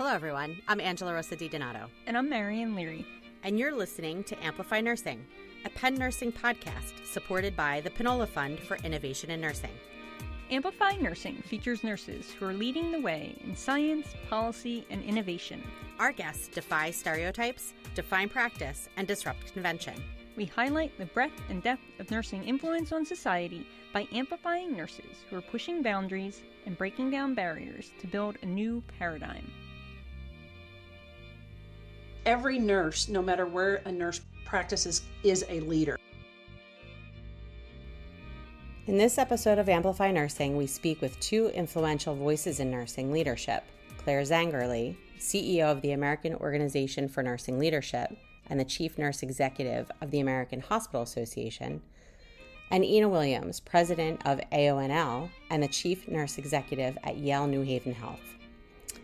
Hello, everyone. I'm Angela Rosa DiDonato. And I'm Marian Leary. And you're listening to Amplify Nursing, a Penn Nursing podcast supported by the Pinola Fund for Innovation in Nursing. Amplify Nursing features nurses who are leading the way in science, policy, and innovation. Our guests defy stereotypes, define practice, and disrupt convention. We highlight the breadth and depth of nursing influence on society by amplifying nurses who are pushing boundaries and breaking down barriers to build a new paradigm. Every nurse, no matter where a nurse practices, is a leader. In this episode of Amplify Nursing, we speak with two influential voices in nursing leadership, Claire Zangerle, CEO of the American Organization for Nursing Leadership and the Chief Nurse Executive of the American Hospital Association, and Ina Williams, President of AONL and the Chief Nurse Executive at Yale New Haven Health.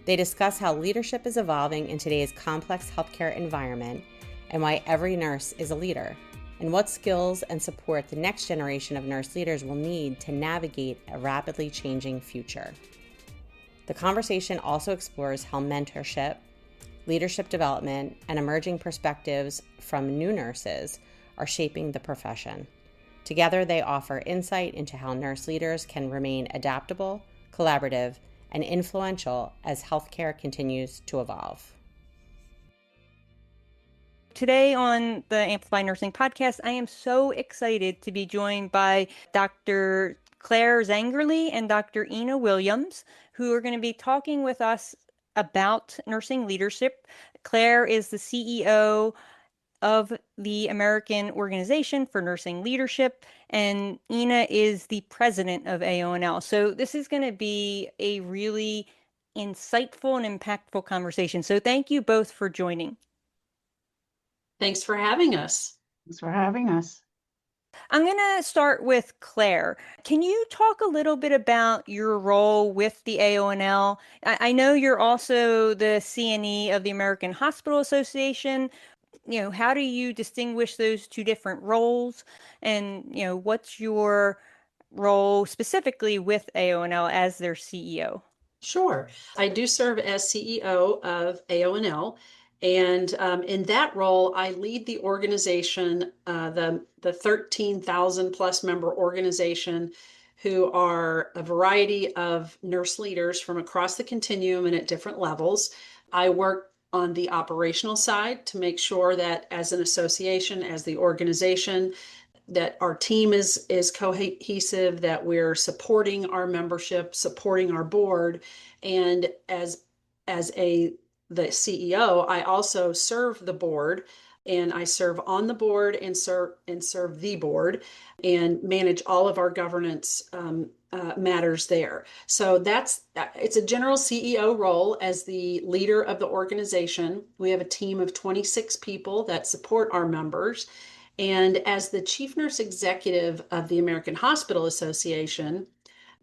They discuss how leadership is evolving in today's complex healthcare environment and why every nurse is a leader, and what skills and support the next generation of nurse leaders will need to navigate a rapidly changing future. The conversation also explores how mentorship, leadership development, and emerging perspectives from new nurses are shaping the profession. Together, they offer insight into how nurse leaders can remain adaptable, collaborative, and influential as healthcare continues to evolve. Today on the Amplify Nursing podcast, I am so excited to be joined by Dr. Claire Zangerle and Dr. Ina Williams, who are going to be talking with us about nursing leadership. Claire is the CEO of the American Organization for Nursing Leadership, and Ina is the president of AONL. So this is going to be a really insightful and impactful conversation. So thank you both for joining. Thanks for having us. Thanks for having us. I'm going to start with Claire. Can you talk a little bit about your role with the AONL? I know you're also the CNE of the American Hospital Association. How do you distinguish those two different roles? And, what's your role specifically with AONL as their CEO? Sure. I do serve as CEO of AONL. And in that role, I lead the organization, the 13,000 plus member organization, who are a variety of nurse leaders from across the continuum and at different levels. I work on the operational side to make sure that as an association, as the organization, that our team is cohesive, that we're supporting our membership, supporting our board. And as the CEO, I also serve the board, and I serve on the board and serve the board and manage all of our governance matters there. So it's a general CEO role as the leader of the organization. We have a team of 26 people that support our members. And as the Chief Nurse Executive of the American Hospital Association,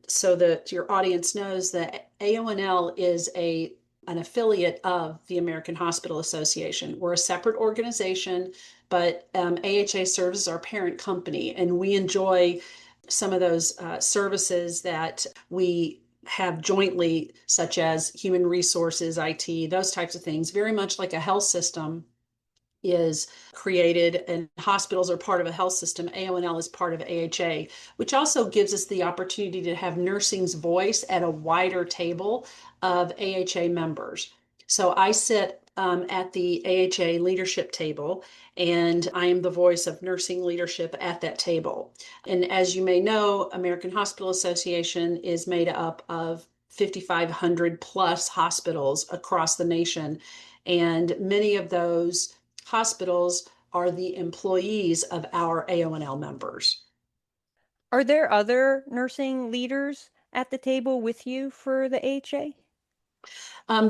so that your audience knows that AONL is an affiliate of the American Hospital Association. We're a separate organization, but AHA serves as our parent company, and we enjoy some of those services that we have jointly, such as human resources, IT, those types of things, very much like a health system is created and hospitals are part of a health system. AONL is part of AHA, which also gives us the opportunity to have nursing's voice at a wider table of AHA members. So I sit at the AHA leadership table, and I am the voice of nursing leadership at that table. And as you may know, American Hospital Association is made up of 5,500 plus hospitals across the nation, and many of those hospitals are the employees of our AONL members. Are there other nursing leaders at the table with you for the AHA?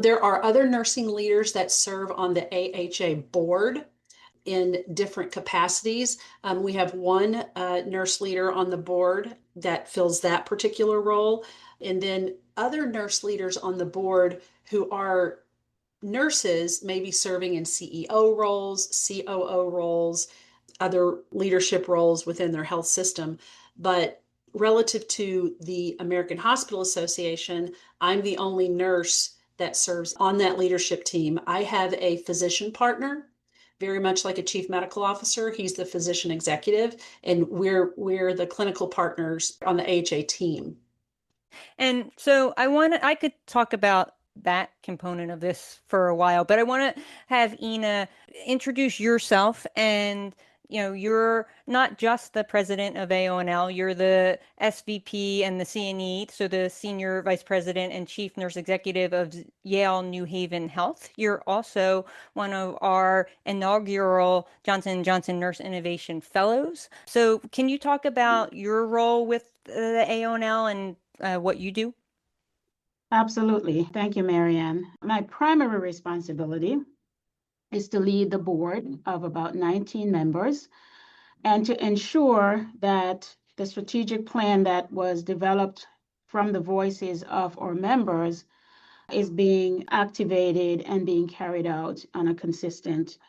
There are other nursing leaders that serve on the AHA board in different capacities. We have one nurse leader on the board that fills that particular role, and then other nurse leaders on the board who are nurses may be serving in CEO roles, COO roles, other leadership roles within their health system. But relative to the American Hospital Association, I'm the only nurse that serves on that leadership team. I have a physician partner, very much like a chief medical officer. He's the physician executive, and we're the clinical partners on the AHA team. And so I could talk about that component of this for a while, but I want to have Ina introduce yourself. And you're not just the president of AONL, you're the SVP and the CNE, so the senior vice president and chief nurse executive of Yale New Haven Health. You're also one of our inaugural Johnson & Johnson Nurse Innovation Fellows. So can you talk about your role with the AONL and what you do? Absolutely. Thank you, Marianne. My primary responsibility is to lead the board of about 19 members and to ensure that the strategic plan that was developed from the voices of our members is being activated and being carried out on a consistent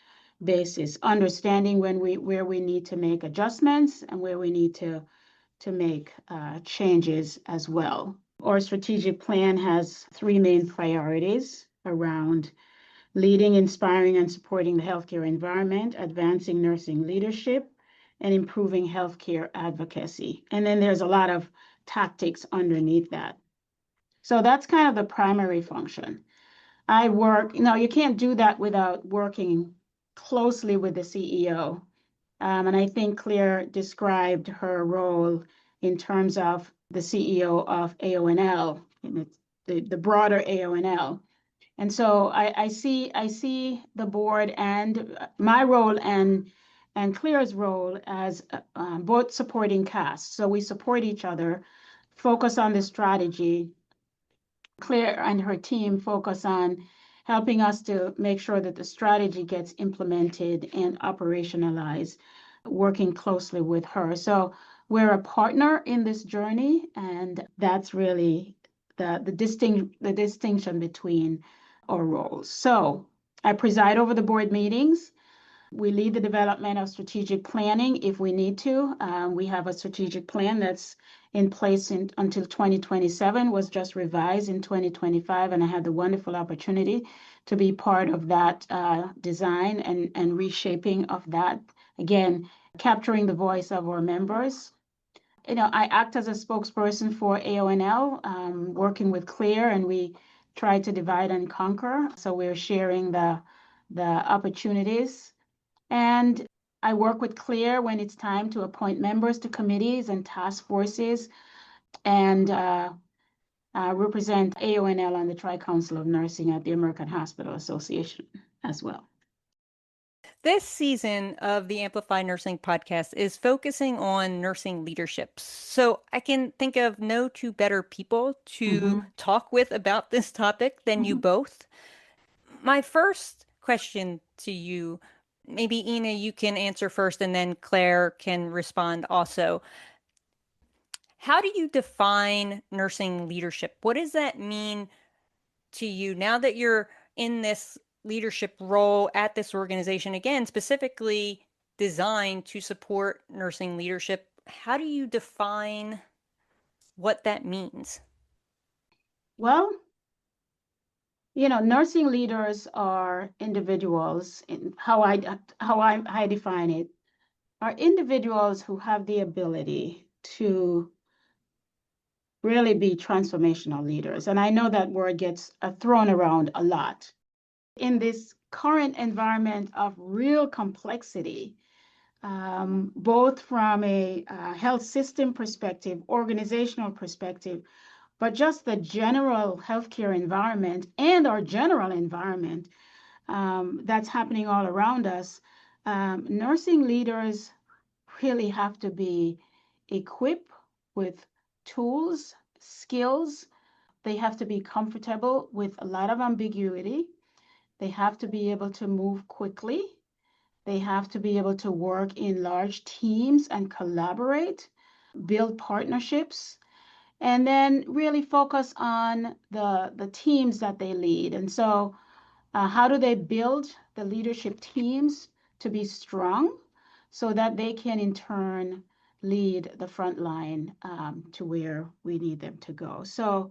basis, understanding where we need to make adjustments and where we need to make changes as well. Our strategic plan has three main priorities around leading, inspiring, and supporting the healthcare environment, advancing nursing leadership, and improving healthcare advocacy. And then there's a lot of tactics underneath that. So that's kind of the primary function. I work, you can't do that without working closely with the CEO. And I think Claire described her role in terms of the CEO of AONL, the broader AONL. And so I see the board and my role and Claire's role as both supporting cast. So we support each other, focus on the strategy. Claire and her team focus on helping us to make sure that the strategy gets implemented and operationalized, working closely with her. So we're a partner in this journey, and that's really the distinction between our roles. So I preside over the board meetings. We lead the development of strategic planning if we need to. We have a strategic plan that's in place until 2027, was just revised in 2025, and I had the wonderful opportunity to be part of that design and reshaping of that. Again, capturing the voice of our members. I act as a spokesperson for AONL, working with Claire, and we try to divide and conquer. So we're sharing the opportunities. And I work with Claire when it's time to appoint members to committees and task forces, and represent AONL on the Tri-Council of Nursing at the American Hospital Association as well. This season of the Amplify Nursing podcast is focusing on nursing leadership. So I can think of no two better people to talk with about this topic than you both. My first question to you, maybe Ina, you can answer first, and then Claire can respond also. How do you define nursing leadership? What does that mean to you now that you're in this leadership role at this organization, again, specifically designed to support nursing leadership? How do you define what that means? Well, nursing leaders are individuals, in how I define it, are individuals who have the ability to really be transformational leaders. And I know that word gets thrown around a lot. In this current environment of real complexity, both from a health system perspective, organizational perspective, but just the general healthcare environment and our general environment that's happening all around us, nursing leaders really have to be equipped with tools, skills. They have to be comfortable with a lot of ambiguity. They have to be able to move quickly. They have to be able to work in large teams and collaborate, build partnerships, and then really focus on the teams that they lead. And so how do they build the leadership teams to be strong so that they can in turn lead the front line to where we need them to go? So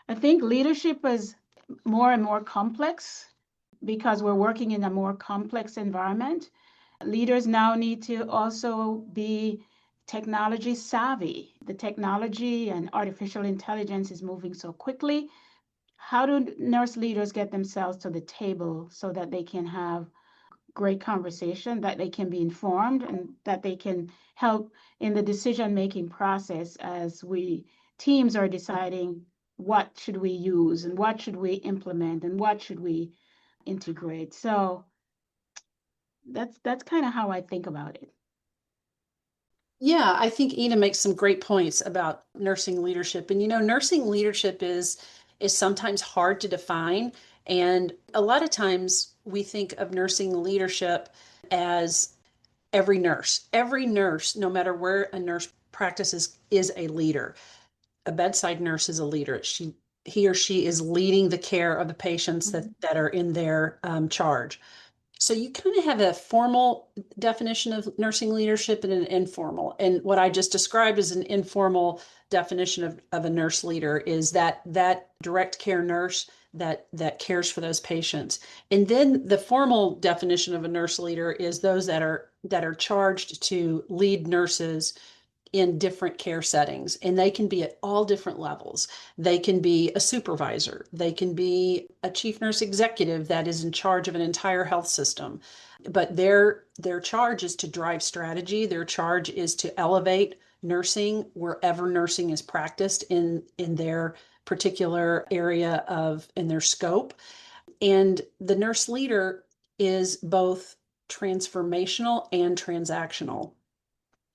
I think leadership more and more complex because we're working in a more complex environment. Leaders now need to also be technology savvy. The technology and artificial intelligence is moving so quickly. How do nurse leaders get themselves to the table so that they can have great conversation, that they can be informed, and that they can help in the decision-making process as teams are deciding what should we use and what should we implement and what should we integrate. So that's kind of how I think about it. Yeah, I think Ina makes some great points about nursing leadership. And nursing leadership is sometimes hard to define. And a lot of times we think of nursing leadership as every nurse. Every nurse, no matter where a nurse practices, is a leader. A bedside nurse is a leader. He or she is leading the care of the patients that are in their charge. So you kind of have a formal definition of nursing leadership and an informal. And what I just described as an informal definition of a nurse leader is that direct care nurse that cares for those patients. And then the formal definition of a nurse leader is those that are charged to lead nurses in different care settings, and they can be at all different levels. They can be a supervisor, they can be a chief nurse executive that is in charge of an entire health system, but their charge is to drive strategy. Their charge is to elevate nursing wherever nursing is practiced in their particular area in their scope. And the nurse leader is both transformational and transactional,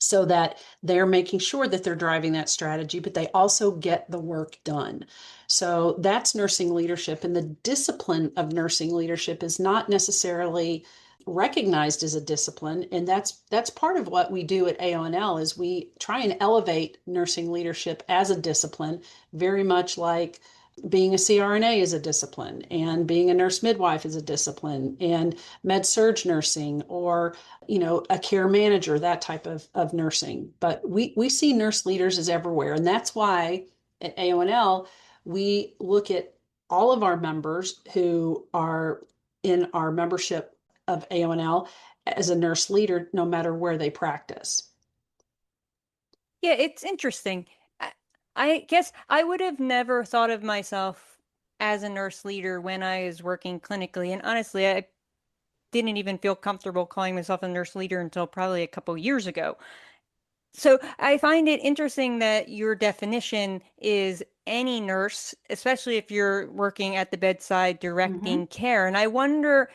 so that they're making sure that they're driving that strategy, but they also get the work done. So that's nursing leadership. And the discipline of nursing leadership is not necessarily recognized as a discipline. And that's part of what we do at AONL is we try and elevate nursing leadership as a discipline, very much like being a CRNA is a discipline, and being a nurse midwife is a discipline, and med surg nursing, or a care manager, that type of nursing. But we see nurse leaders as everywhere, and that's why at AONL we look at all of our members who are in our membership of AONL as a nurse leader, no matter where they practice. Yeah, it's interesting. I guess I would have never thought of myself as a nurse leader when I was working clinically. And honestly, I didn't even feel comfortable calling myself a nurse leader until probably a couple years ago. So I find it interesting that your definition is any nurse, especially if you're working at the bedside directing care. And I wonder,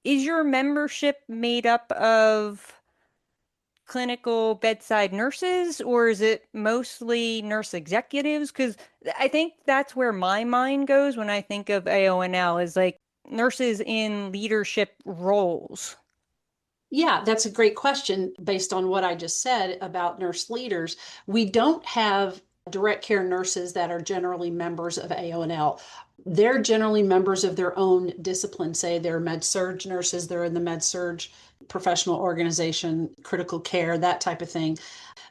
is your membership made up of clinical bedside nurses, or is it mostly nurse executives? Because I think that's where my mind goes when I think of AONL, is like nurses in leadership roles. Yeah, that's a great question based on what I just said about nurse leaders. We don't have direct care nurses that are generally members of AONL. They're generally members of their own discipline. Say they're med surg nurses, they're in the med surg professional organization, critical care, that type of thing.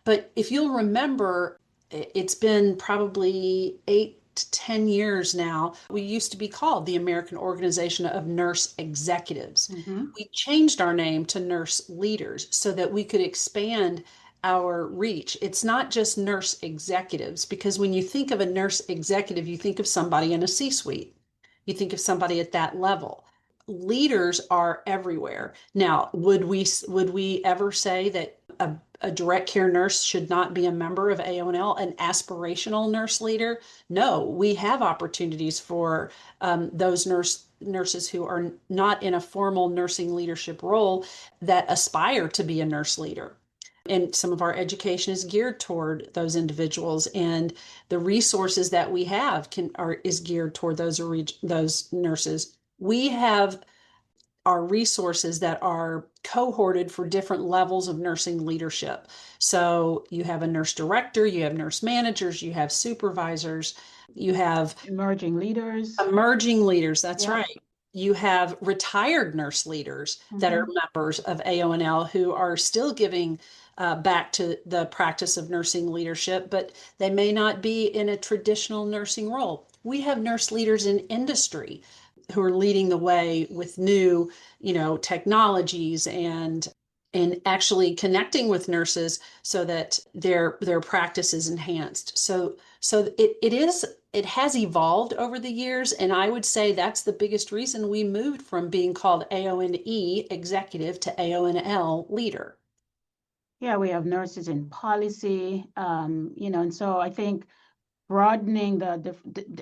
But if you'll remember, it's been probably 8 to 10 years now. We used to be called the American Organization of Nurse Executives. We changed our name to Nurse Leaders so that we could expand our reach. It's not just nurse executives, because when you think of a nurse executive, you think of somebody in a C-suite. You think of somebody at that level. Leaders are everywhere. Now, would we ever say that a direct care nurse should not be a member of AONL, an aspirational nurse leader? No, we have opportunities for those nurses who are not in a formal nursing leadership role that aspire to be a nurse leader. And some of our education is geared toward those individuals, and the resources that we have is geared toward those nurses. We have our resources that are cohorted for different levels of nursing leadership. So you have a nurse director, you have nurse managers, you have supervisors, you have emerging leaders. That's right. you have retired nurse leaders that are members of AONL who are still giving back to the practice of nursing leadership, but they may not be in a traditional nursing role. We have nurse leaders in industry who are leading the way with new, technologies and actually connecting with nurses so that their practice is enhanced. So it has evolved over the years, and I would say that's the biggest reason we moved from being called AONE executive to AONL leader. Yeah, we have nurses in policy, and so I think broadening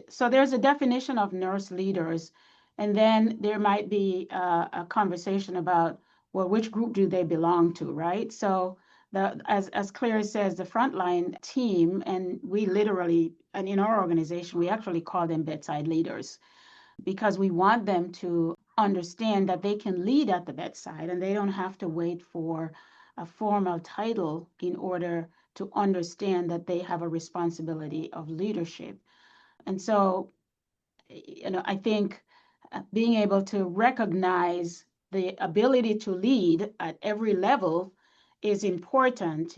so there's a definition of nurse leaders, and then there might be a conversation about, well, which group do they belong to, right? So as Claire says, the frontline team, and we literally, and in our organization, we actually call them bedside leaders, because we want them to understand that they can lead at the bedside and they don't have to wait for a formal title in order to understand that they have a responsibility of leadership. And so, I think being able to recognize the ability to lead at every level is important.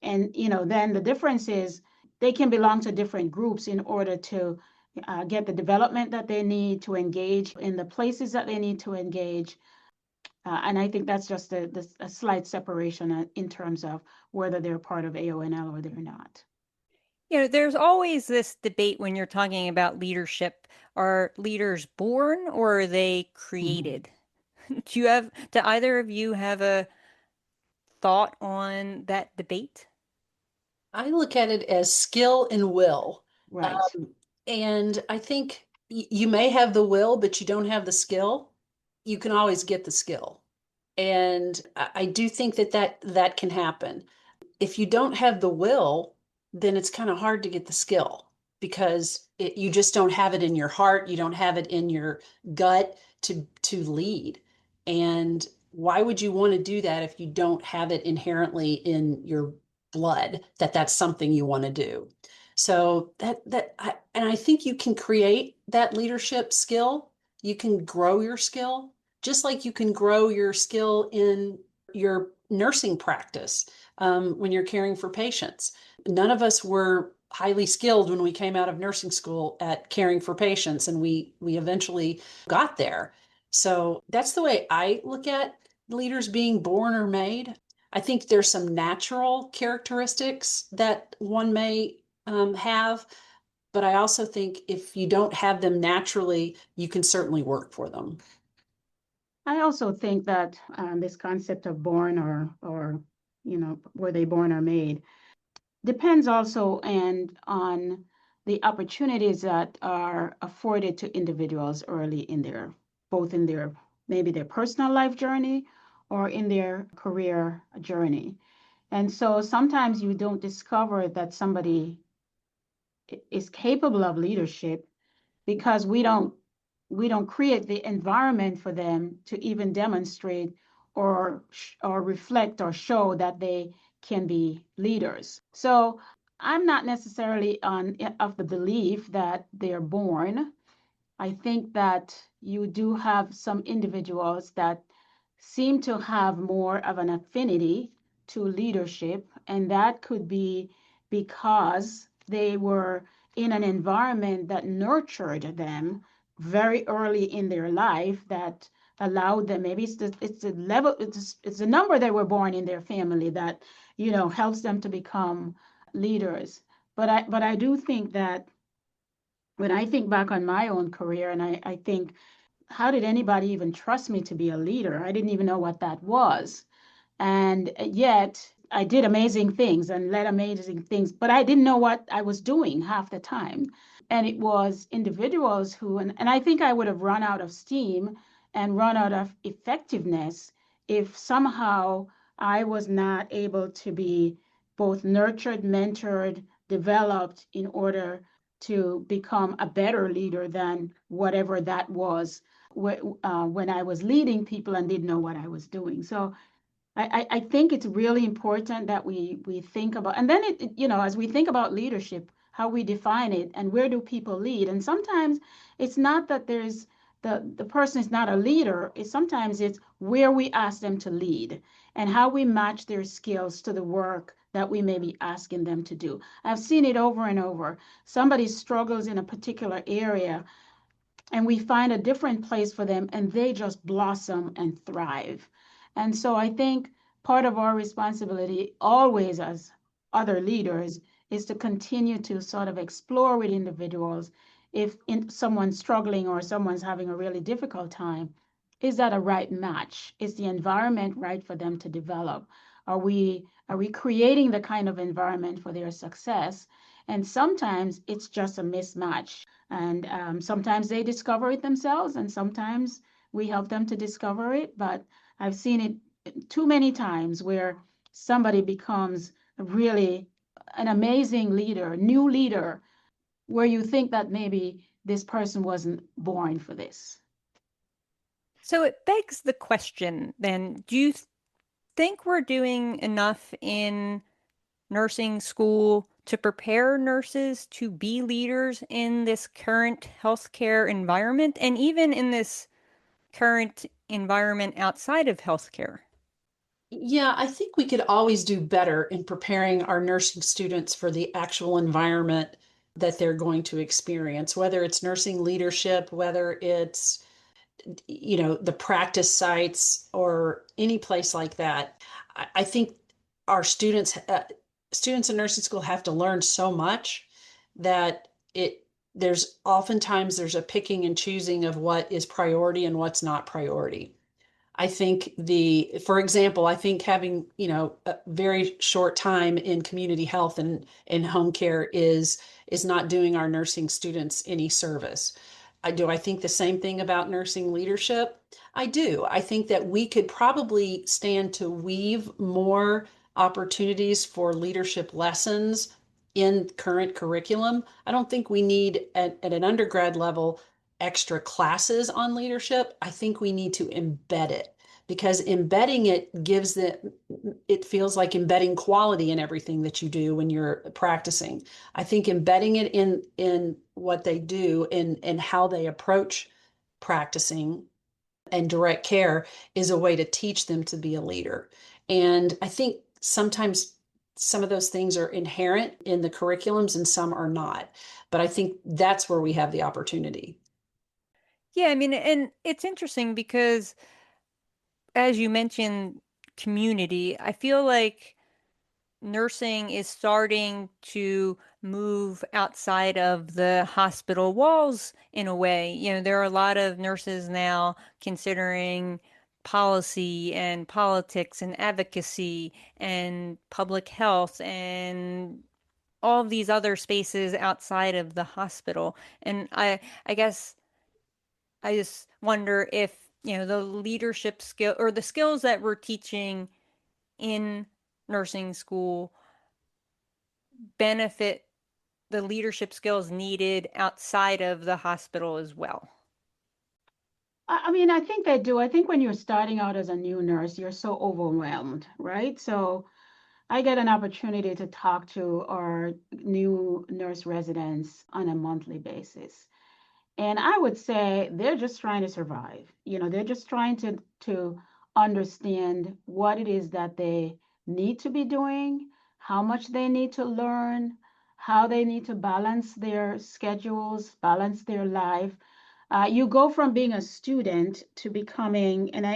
And, then the difference is they can belong to different groups in order to get the development that they need to engage in the places that they need to engage. And I think that's just a slight separation in terms of whether they're part of AONL or they're not. There's always this debate when you're talking about leadership. Are leaders born or are they created? Do either of you have a thought on that debate? I look at it as skill and will. Right. And I think you may have the will, but you don't have the skill. You can always get the skill. And I do think that can happen. If you don't have the will, then it's kind of hard to get the skill because you just don't have it in your heart. You don't have it in your gut to lead. And why would you want to do that if you don't have it inherently in your blood that that's something you want to do? So I think you can create that leadership skill. You can grow your skill, just like you can grow your skill in your nursing practice when you're caring for patients. None of us were highly skilled when we came out of nursing school at caring for patients, and we eventually got there. So that's the way I look at leaders being born or made. I think there's some natural characteristics that one may have, but I also think if you don't have them naturally, you can certainly work for them. I also think that this concept of born or were they born or made depends also and on the opportunities that are afforded to individuals early in both in their maybe their personal life journey or in their career journey. And so sometimes you don't discover that somebody is capable of leadership because we don't create the environment for them to even demonstrate or reflect or show that they can be leaders. So I'm not necessarily of the belief that they're born. I think that you do have some individuals that seem to have more of an affinity to leadership, and that could be because they were in an environment that nurtured them very early in their life, that allowed them, maybe it's the number they were born in their family that helps them to become leaders. But I do think that when I think back on my own career, and I think, how did anybody even trust me to be a leader? I didn't even know what that was. And yet I did amazing things and led amazing things, but I didn't know what I was doing half the time. And it was individuals and I think I would have run out of steam and run out of effectiveness if somehow I was not able to be both nurtured, mentored, developed in order to become a better leader than whatever that was when I was leading people and didn't know what I was doing. So I think it's really important that we think about, and then as we think about leadership, how we define it and where do people lead. And sometimes it's not that there's the person is not a leader. Sometimes it's where we ask them to lead and how we match their skills to the work that we may be asking them to do. I've seen it over and over. Somebody struggles in a particular area and we find a different place for them and they just blossom and thrive. And so I think part of our responsibility always as other leaders is to continue to sort of explore with individuals if someone's struggling or someone's having a really difficult time, is that a right match? Is the environment right for them to develop? Are we creating the kind of environment for their success? And sometimes it's just a mismatch. And sometimes they discover it themselves, and sometimes we help them to discover it. But I've seen it too many times where somebody becomes really an amazing leader, new leader, where you think that maybe this person wasn't born for this. So it begs the question then, do you think we're doing enough in nursing school to prepare nurses to be leaders in this current healthcare environment and even in this current environment outside of healthcare? Yeah, I think we could always do better in preparing our nursing students for the actual environment that they're going to experience, whether it's nursing leadership, whether it's, the practice sites or any place like that. I think our students in nursing school have to learn so much that there's a picking and choosing of what is priority and what's not priority. I think for example, I think having, a very short time in community health and in home care is not doing our nursing students any service. I think the same thing about nursing leadership? I do. I think that we could probably stand to weave more opportunities for leadership lessons in current curriculum. I don't think we need at an undergrad level extra classes on leadership. I think we need to embed it because embedding it it feels like embedding quality in everything that you do when you're practicing. I think embedding it in what they do and how they approach practicing and direct care is a way to teach them to be a leader. And I think sometimes some of those things are inherent in the curriculums and some are not. But I think that's where we have the opportunity. Yeah, I mean, and it's interesting because as you mentioned, community, I feel like nursing is starting to move outside of the hospital walls in a way. There are a lot of nurses now considering policy and politics and advocacy and public health and all of these other spaces outside of the hospital. And I guess I just wonder if, the leadership skill or the skills that we're teaching in nursing school benefit the leadership skills needed outside of the hospital as well. I mean, I think they do. I think when you're starting out as a new nurse, you're so overwhelmed, right? So I get an opportunity to talk to our new nurse residents on a monthly basis. And I would say they're just trying to survive. They're just trying to understand what it is that they need to be doing, how much they need to learn, how they need to balance their schedules, balance their life. You go from being a student to becoming, and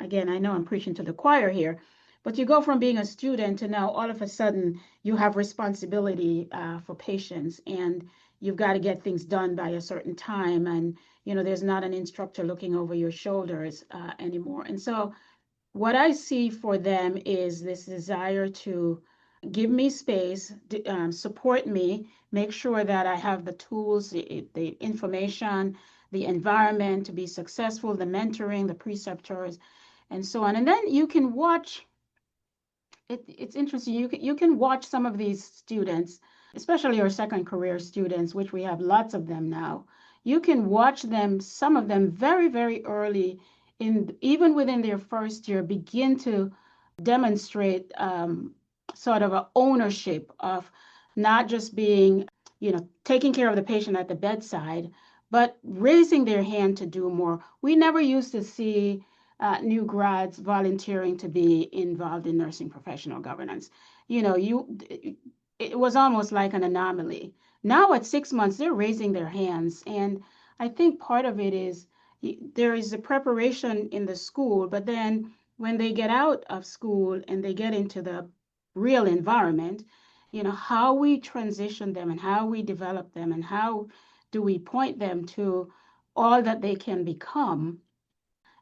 again, I know I'm preaching to the choir here, but you go from being a student to now all of a sudden you have responsibility for patients and you've got to get things done by a certain time. And, there's not an instructor looking over your shoulders anymore. And so what I see for them is this desire to give me space, support me, make sure that I have the tools, the information, the environment to be successful, the mentoring, the preceptors, and so on. And then you can watch, it's interesting, you can watch some of these students, especially our second career students, which we have lots of them now. You can watch them, some of them very, very early even within their first year, begin to demonstrate sort of an ownership of not just being, taking care of the patient at the bedside, but raising their hand to do more. We never used to see new grads volunteering to be involved in nursing professional governance. It was almost like an anomaly. Now at 6 months, they're raising their hands. And I think part of it is there is a preparation in the school, but then when they get out of school and they get into the real environment, how we transition them and how we develop them and how do we point them to all that they can become,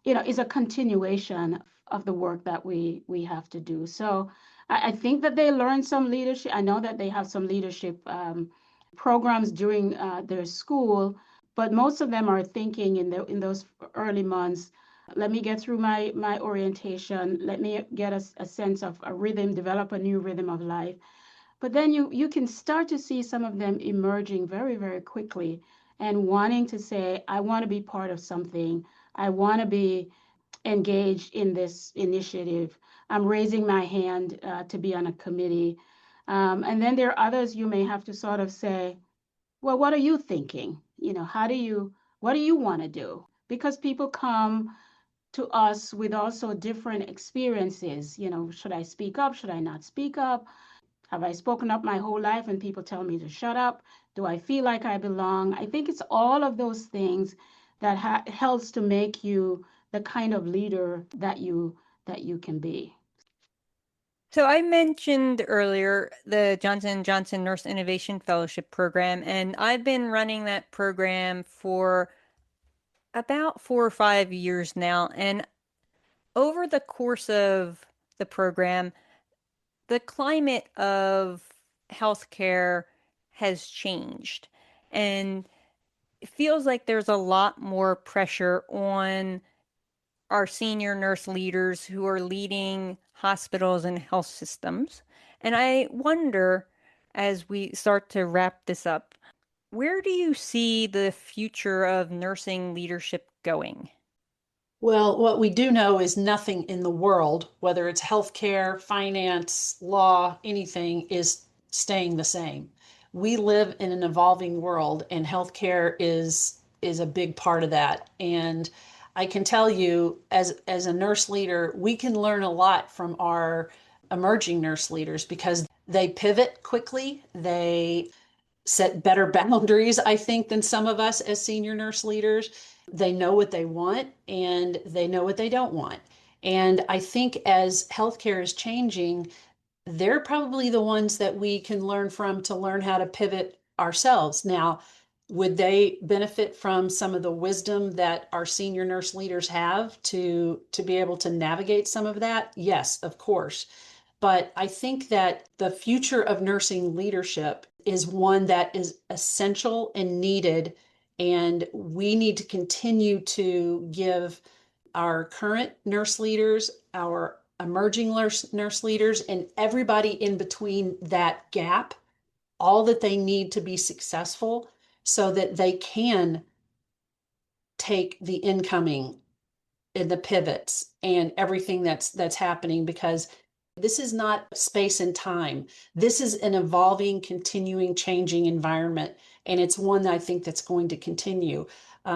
is a continuation of the work that we have to do. So I think that they learn some leadership. I know that they have some leadership programs during their school, but most of them are thinking in those early months, let me get through my orientation, let me get a sense of a rhythm, develop a new rhythm of life. But then you can start to see some of them emerging very, very quickly and wanting to say, I want to be part of something. I want to be engaged in this initiative. I'm raising my hand to be on a committee. And then there are others you may have to sort of say, well, what are you thinking? What do you want to do? Because people come to us with also different experiences. Should I speak up? Should I not speak up? Have I spoken up my whole life and people tell me to shut up? Do I feel like I belong? I think it's all of those things that helps to make you the kind of leader that you can be. So I mentioned earlier the Johnson & Johnson Nurse Innovation Fellowship Program, and I've been running that program for about 4 or 5 years now. And over the course of the program, the climate of healthcare has changed. And it feels like there's a lot more pressure on our senior nurse leaders who are leading hospitals and health systems. And I wonder, as we start to wrap this up, where do you see the future of nursing leadership going? Well, what we do know is nothing in the world, whether it's healthcare, finance, law, anything, is staying the same. We live in an evolving world, and healthcare is a big part of that. And I can tell you, as a nurse leader, we can learn a lot from our emerging nurse leaders because they pivot quickly. They set better boundaries, I think, than some of us as senior nurse leaders. They know what they want and they know what they don't want. And I think as healthcare is changing, they're probably the ones that we can learn from to learn how to pivot ourselves. Now, would they benefit from some of the wisdom that our senior nurse leaders have to be able to navigate some of that? Yes, of course. But I think that the future of nursing leadership is one that is essential and needed. And we need to continue to give our current nurse leaders, our emerging nurse leaders, and everybody in between that gap all that they need to be successful so that they can take the incoming and the pivots and everything that's happening, because this is not space and time. This is an evolving, continuing, changing environment, and it's one that I think that's going to continue.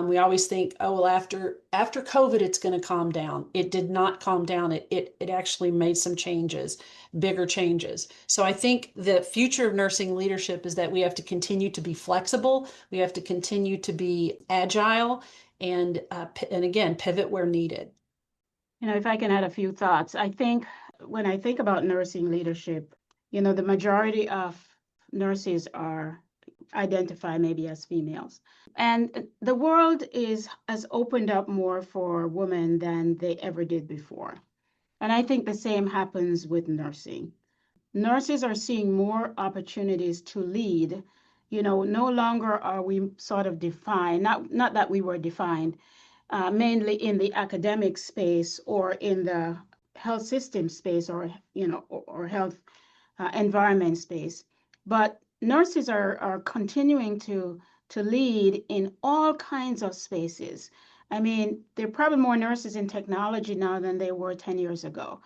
We always think, oh, well, after COVID, it's going to calm down. It did not calm down. It actually made some changes, bigger changes. So I think the future of nursing leadership is that we have to continue to be flexible. We have to continue to be agile, and again, pivot where needed. If I can add a few thoughts, I think when I think about nursing leadership, the majority of nurses are identified maybe as females. And the world has opened up more for women than they ever did before. And I think the same happens with nursing. Nurses are seeing more opportunities to lead. No longer are we sort of defined, not that we were defined, mainly in the academic space or in the health system space or health environment space. But nurses are continuing to lead in all kinds of spaces. I mean, there are probably more nurses in technology now than there were 10 years ago.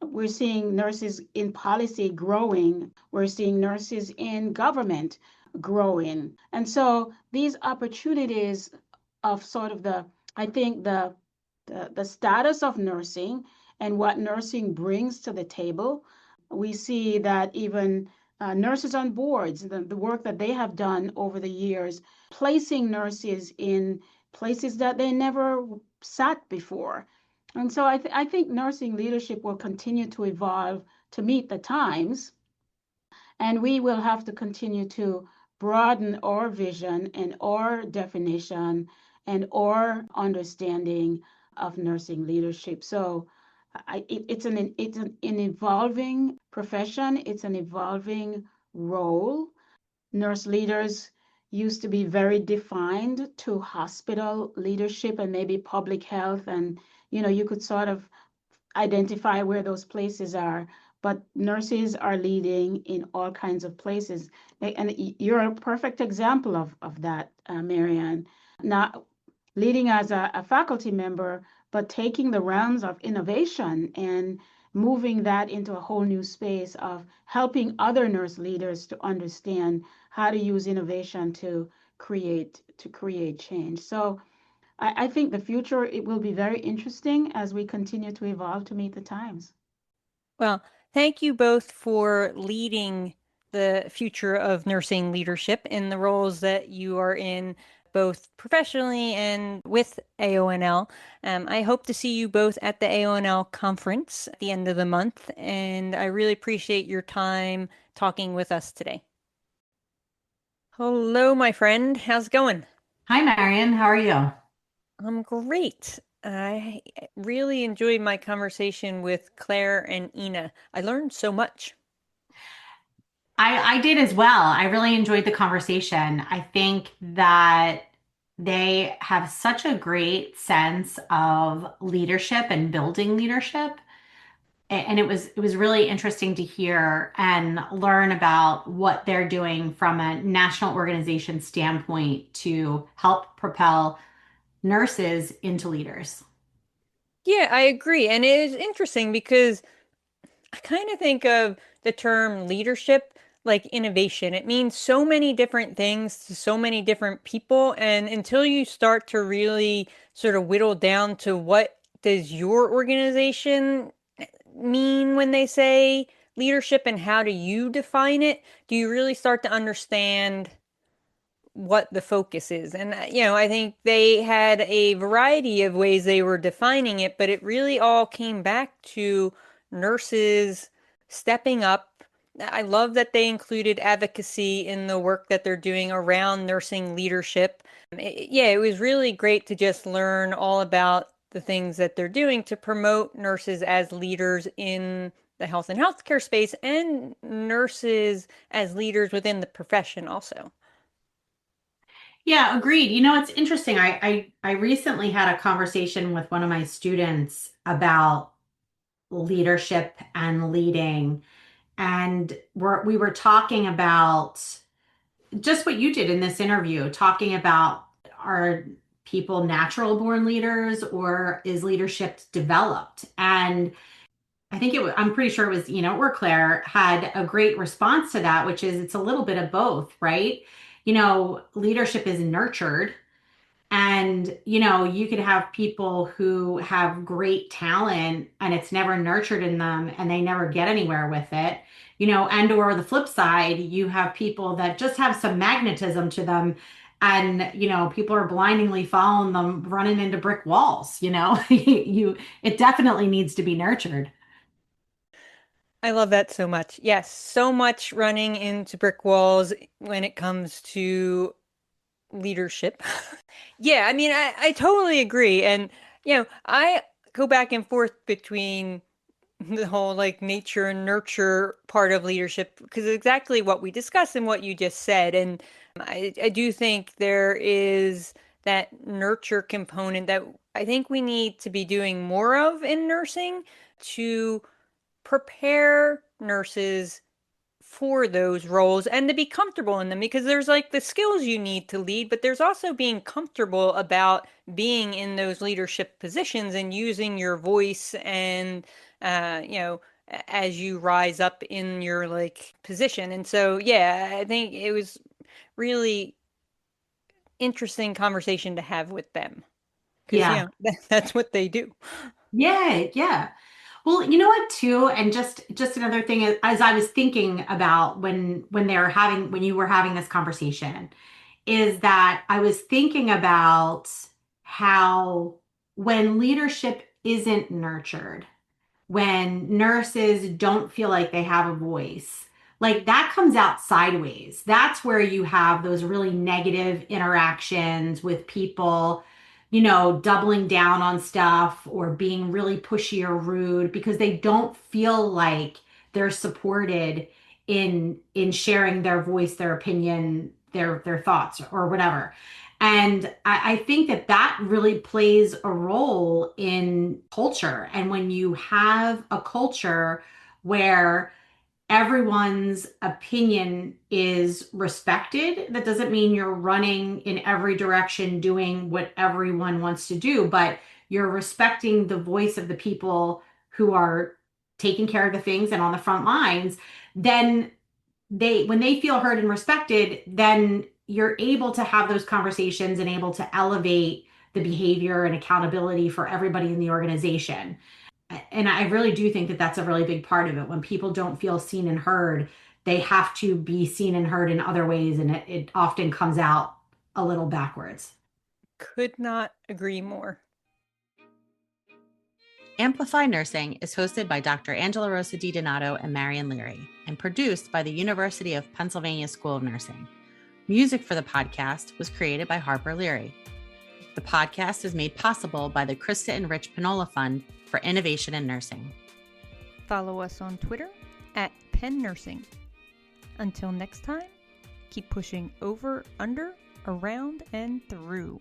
We're seeing nurses in policy growing. We're seeing nurses in government growing. And so these opportunities of sort of I think the status of nursing and what nursing brings to the table, we see that even nurses on boards, the work that they have done over the years, placing nurses in places that they never sat before. And so I think nursing leadership will continue to evolve to meet the times, and we will have to continue to broaden our vision and our definition and our understanding of nursing leadership. So it's an evolving profession. It's an evolving role. Nurse leaders used to be very defined to hospital leadership and maybe public health, and you could sort of identify where those places are, but nurses are leading in all kinds of places. And you're a perfect example of that, Marianne. Not leading as a faculty member, but taking the realms of innovation and moving that into a whole new space of helping other nurse leaders to understand how to use innovation to create change. So I think the future, it will be very interesting as we continue to evolve to meet the times. Well, thank you both for leading the future of nursing leadership in the roles that you are in, both professionally and with AONL. I hope to see you both at the AONL conference at the end of the month, and I really appreciate your time talking with us today. Hello, my friend. How's it going? Hi, Marion. How are you? I'm great. I really enjoyed my conversation with Claire and Ina. I learned so much. I did as well. I really enjoyed the conversation. I think that they have such a great sense of leadership and building leadership. And it was really interesting to hear and learn about what they're doing from a national organization standpoint to help propel nurses into leaders. Yeah, I agree. And it is interesting because I kind of think of the term leadership like innovation. It means so many different things to so many different people. And until you start to really sort of whittle down to what does your organization mean when they say leadership and how do you define it, do you really start to understand what the focus is? And, I think they had a variety of ways they were defining it, but it really all came back to nurses stepping up. I love that they included advocacy in the work that they're doing around nursing leadership. It was really great to just learn all about the things that they're doing to promote nurses as leaders in the health and healthcare space and nurses as leaders within the profession also. Yeah, agreed. It's interesting. I recently had a conversation with one of my students about leadership and leading, and we were talking about just what you did in this interview, talking about are people natural born leaders or is leadership developed? And I'm pretty sure it was, or Claire had a great response to that, which is it's a little bit of both, right? Leadership is nurtured. And, you could have people who have great talent and it's never nurtured in them and they never get anywhere with it, and or the flip side, you have people that just have some magnetism to them and, people are blindingly following them, running into brick walls, it definitely needs to be nurtured. I love that so much. Yes, so much running into brick walls when it comes to leadership. Yeah, I mean, I totally agree. And, I go back and forth between the whole like nature and nurture part of leadership because exactly what we discussed and what you just said. And I do think there is that nurture component that I think we need to be doing more of in nursing to prepare nurses for those roles and to be comfortable in them because there's like the skills you need to lead, but there's also being comfortable about being in those leadership positions and using your voice and, as you rise up in your like position. And so, yeah, I think it was really interesting conversation to have with them. Because, Yeah. that's what they do. Yeah, yeah. Well, you know what too, and just another thing as I was thinking about when you were having this conversation, is that I was thinking about how when leadership isn't nurtured, when nurses don't feel like they have a voice, like that comes out sideways. That's where you have those really negative interactions with people, doubling down on stuff or being really pushy or rude because they don't feel like they're supported in sharing their voice, their opinion, their thoughts or whatever. And I think that really plays a role in culture. And when you have a culture where everyone's opinion is respected, that doesn't mean you're running in every direction doing what everyone wants to do, but you're respecting the voice of the people who are taking care of the things and on the front lines, then when they feel heard and respected, then you're able to have those conversations and able to elevate the behavior and accountability for everybody in the organization. And I really do think that that's a really big part of it. When people don't feel seen and heard, they have to be seen and heard in other ways, and it often comes out a little backwards. Could not agree more. Amplify Nursing is hosted by Dr. Angela Rosa DiDonato and Marian Leary and produced by the University of Pennsylvania School of Nursing. Music for the podcast was created by Harper Leary. The podcast is made possible by the Krista and Rich Pinola Fund for Innovation in Nursing. Follow us on Twitter at Penn Nursing. Until next time, keep pushing over, under, around, and through.